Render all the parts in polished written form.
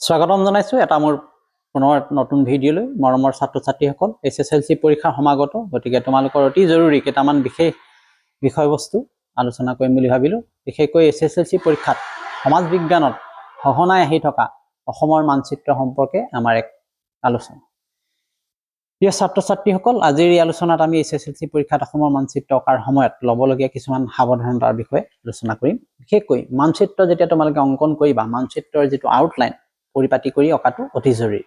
স্বাগতম জানাইছো এটা মোৰ পুনৰ নতুন ভিডিঅ'লৈ মৰমৰ ছাত্ৰ-ছাত্ৰীসকল এছএছএলসি পৰীক্ষাৰ সমাগত গতিকে তোমালোকৰ অতি জৰুৰী কেইটামান বিশেষ বিষয়বস্তু আলোচনা কৰিম বুলি ভাবিলো বিশেষকৈ এছএছএলসি পৰীক্ষাত সমাজ বিজ্ঞানত সঘনাই আহি থকা অসমৰ মানচিত্ৰ সম্পৰ্কে আমাৰ এক আলোচনা প্ৰিয় ছাত্ৰ-ছাত্ৰীসকল আজিৰ এই আলোচনাত আমি এছএছএলসি পৰীক্ষাত অসমৰ মানচিত্ৰ অকাৰ সময়ত ল'বলগীয়া কিছুমান সাৱধানতাৰ বিষয়ে আলোচনা কৰিম বিশেষকৈ মানচিত্ৰ যেতিয়া তোমালোকে অংকন কৰিবা মানচিত্ৰৰ যেটো আউটলাইন পৰিপাটি কৰি অকাটো অতি জৰুৰী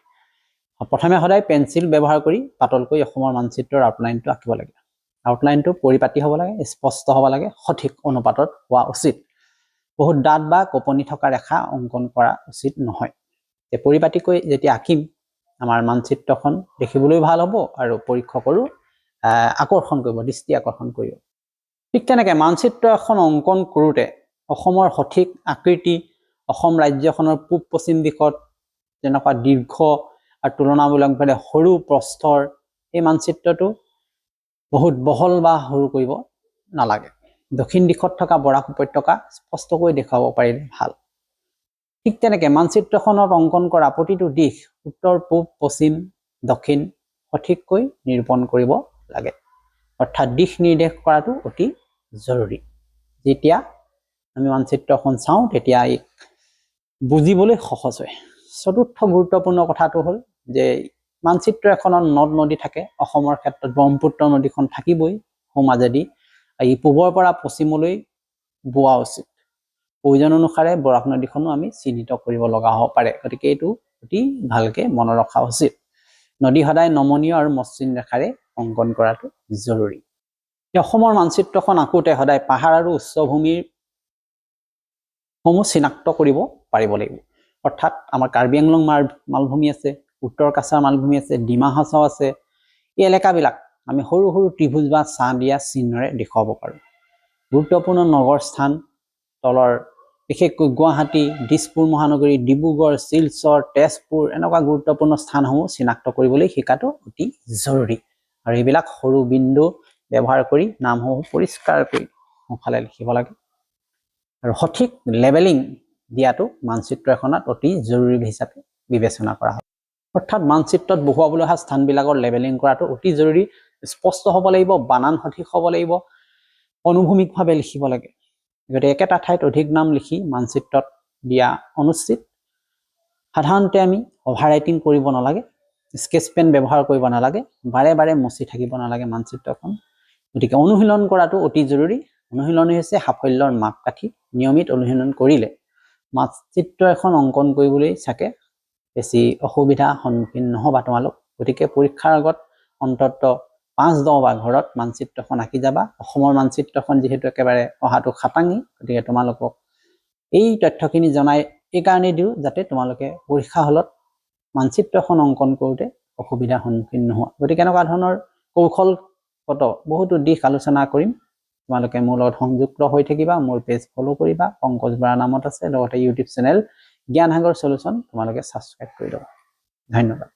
প্ৰথমে সদায় পেন্সিল ব্যৱহাৰ কৰি পাতলকৈ অসমৰ মানচিত্ৰৰ আউটলাইনটো আঁকিব লাগে আউটলাইনটো পৰিপাটি হ'ব লাগে স্পষ্ট হ'ব লাগে সঠিক অনুপাতত হোৱা উচিত বহুত দাঁত বা কপনি থকা ৰেখা অংকন কৰা উচিত নহয় তে পৰিপাটিকৈ যেতিয়া আঁকিম আমাৰ মানচিত্ৰখন দেখিবলৈ ভাল হ'ব আৰু পৰীক্ষকৰো আকৰ্ষণ কৰিব দৃষ্টি আকৰ্ষণ কৰিব ঠিক তেনেকৈ মানচিত্ৰ এখন অংকন কৰোঁতে অসমৰ সঠিক আকৃতি অসম ৰাজ্যখনৰ পূব পশ্চিম দিশত যেনেকুৱা দীৰ্ঘ আৰু তুলনামূলকভাৱে সৰু প্ৰস্থৰ এই মানচিত্ৰটো বহুত বহল বা সৰু কৰিব নালাগে দক্ষিণ দিশত থকা বৰাক উপত্যকা স্পষ্টকৈ দেখাব পাৰিলে ভাল ঠিক তেনেকৈ মানচিত্ৰখনত অংকন কৰা প্ৰতিটো দিশ উত্তৰ পূব পশ্চিম দক্ষিণ সঠিককৈ নিৰূপণ কৰিব লাগে অৰ্থাৎ দিশ নিৰ্দেশ কৰাটো অতি জৰুৰী যেতিয়া আমি মানচিত্ৰখন চাওঁ তেতিয়া বুজিবলৈ সহজ হয় চতুৰ্থ গুৰুত্বপূৰ্ণ কথাটো হ'ল যে মানচিত্ৰ এখনত নদ নদী থাকে অসমৰ ক্ষেত্ৰত ব্ৰহ্মপুত্ৰ নদীখন থাকিবই সমাজেদি এই পূবৰ পৰা পশ্চিমলৈ বোৱা উচিত প্ৰয়োজন অনুসাৰে বৰাক নদীখনো আমি চিহ্নিত কৰিব লগা হ'ব পাৰে গতিকে এইটো অতি ভালকে মনত ৰখা উচিত নদী সদায় নমনীয় আৰু মসৃণ ৰেখাৰে অংকন কৰাটো জৰুৰী অসমৰ মানচিত্ৰখন আঁকোতে সদায় পাহাৰ আৰু উচ্চভূমিৰ সমূহ চিনাক্ত কৰিব পাৰিব লাগিব অৰ্থাৎ আমাৰ কাৰ্বি আংলং মালভূমি আছে উত্তৰ কাছাৰ মালভূমি আছে ডিমা হাছাও আছে এই এলেকাবিলাক আমি সৰু সৰু ত্ৰিভুজ বা ছাঁ দিয়া চিহ্নৰে দেখুৱাব পাৰোঁ গুৰুত্বপূৰ্ণ নগৰ স্থান তলৰ বিশেষকৈ গুৱাহাটী দিছপুৰ মহানগৰী ডিব্ৰুগড় শিলচৰ তেজপুৰ এনেকুৱা গুৰুত্বপূৰ্ণ স্থানসমূহ চিনাক্ত কৰিবলৈ শিকাটো অতি জৰুৰী আৰু এইবিলাক সৰু বিন্দু ব্যৱহাৰ কৰি নামসমূহ পৰিষ্কাৰকৈ সোঁফালে লিখিব লাগে আৰু সঠিক লেবেলিং দিয়াটো মানচিত্ৰ এখনত অতি জৰুৰী হিচাপে বিবেচনা কৰা হয় অৰ্থাৎ মানচিত্ৰত বহুৱাবলৈ অহা স্থানবিলাকৰ লেবেলিং কৰাটো অতি জৰুৰী স্পষ্ট হ'ব লাগিব বানান সঠিক হ'ব লাগিব অনুভূমিকভাৱে লিখিব লাগে গতিকে একেটা ঠাইত অধিক নাম লিখি মানচিত্ৰত দিয়া অনুচিত সাধাৰণতে আমি অভাৰ ৰাইটিং কৰিব নালাগে স্কেচ পেন ব্যৱহাৰ কৰিব নালাগে বাৰে বাৰে মচি থাকিব নালাগে মানচিত্ৰখন গতিকে অনুশীলন কৰাটো অতি জৰুৰী অনুশীলন হৈছে সাফল্যৰ মাপকাঠি নিয়মিত অনুশীলন কৰিলে মানচিত্ৰ এখন অংকন কৰিবলৈ চাকে বেছি অসুবিধা সন্মুখীন নহবা তোমালোক গতিকে পৰীক্ষাৰ আগত অন্তত 5-10 বাৰ ঘৰত মানচিত্ৰখন আঁকি যাবা অসমৰ মানচিত্ৰখন যেহেতু একেবাৰে অহাটো খাটাঙি গতিকে তোমালোকক এই তথ্যখিনি জনাই এই কাৰণে দিও যাতে তোমালোকে পৰীক্ষা হলত মানচিত্ৰখন অংকন কৰোঁতে অসুবিধাৰ সন্মুখীন নোহোৱা গতিকে এনেকুৱা ধৰণৰ কৌশলগত বহুতো দিশ আলোচনা কৰিম তোমালোকে মোৰ লগত সংযুক্ত হৈ থাকিবা মোৰ পেজ ফলো কৰিবা পংকজ বৰা নামত আছে লগতে ইউটিউব চেনেল জ্ঞান সাগৰ সলিউশন তোমালোকে সাবস্ক্ৰাইব কৰি লবা ধন্যবাদ